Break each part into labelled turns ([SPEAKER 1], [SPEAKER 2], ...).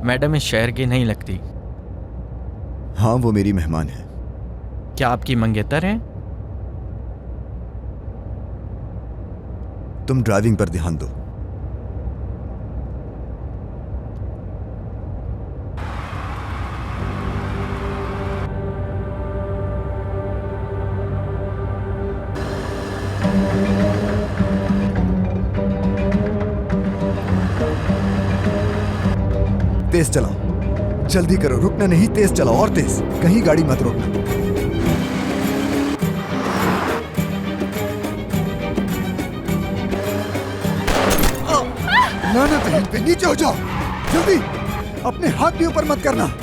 [SPEAKER 1] Madam इस शहर की नहीं लगती।
[SPEAKER 2] हाँ, वो मेरी मेहमान है।
[SPEAKER 1] क्या आपकी मंगेतर हैं?
[SPEAKER 2] तुम ड्राइविंग पर ध्यान दो। तेज चलाओ, जल्दी करो, रुकना नहीं, तेज चलाओ और तेज, कहीं गाड़ी मत रोकना। ना ना बहन पे, नीचे हो जाओ जल्दी, अपने हाथ भी ऊपर मत करना।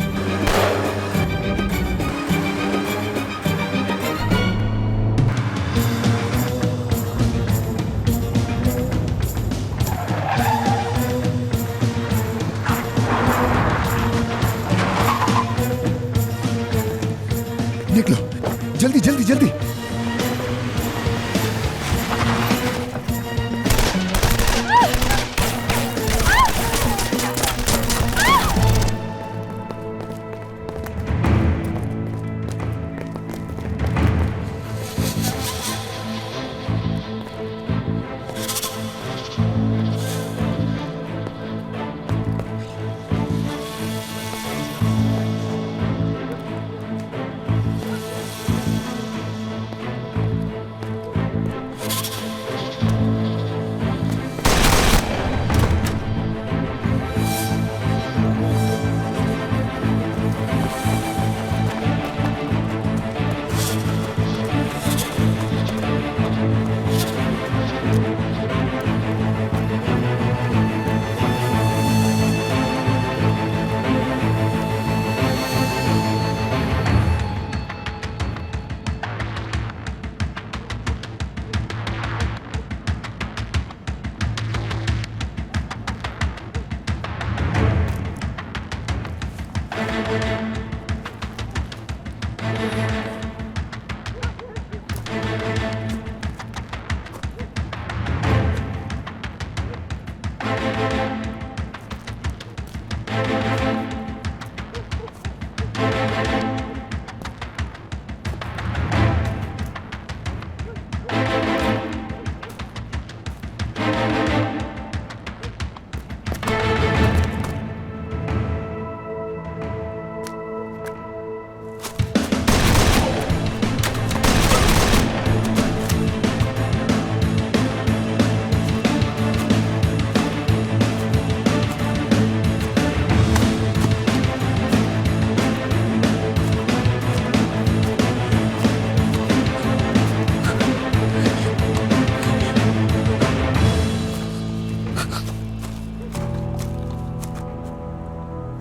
[SPEAKER 2] निकलो जल्दी जल्दी जल्दी।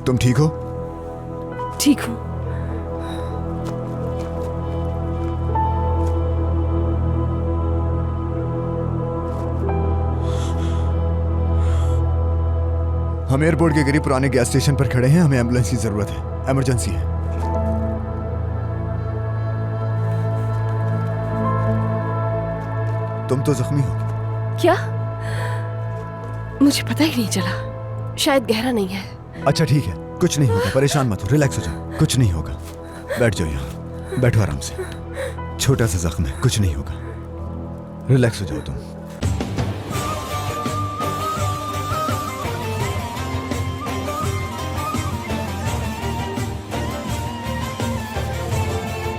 [SPEAKER 2] तुम ठीक हो?
[SPEAKER 3] ठीक हूं।
[SPEAKER 2] हम एयरपोर्ट के करीब पुराने गैस स्टेशन पर खड़े हैं, हमें एम्बुलेंस की जरूरत है, इमरजेंसी है। तुम तो जख्मी हो।
[SPEAKER 3] क्या? मुझे पता ही नहीं चला, शायद गहरा नहीं है।
[SPEAKER 2] अच्छा ठीक है, कुछ नहीं होगा, परेशान मत हो, रिलैक्स हो जाओ, कुछ नहीं होगा। बैठ जाओ यहाँ, बैठो आराम से, छोटा सा जख्म है, कुछ नहीं होगा, रिलैक्स हो जाओ तुम।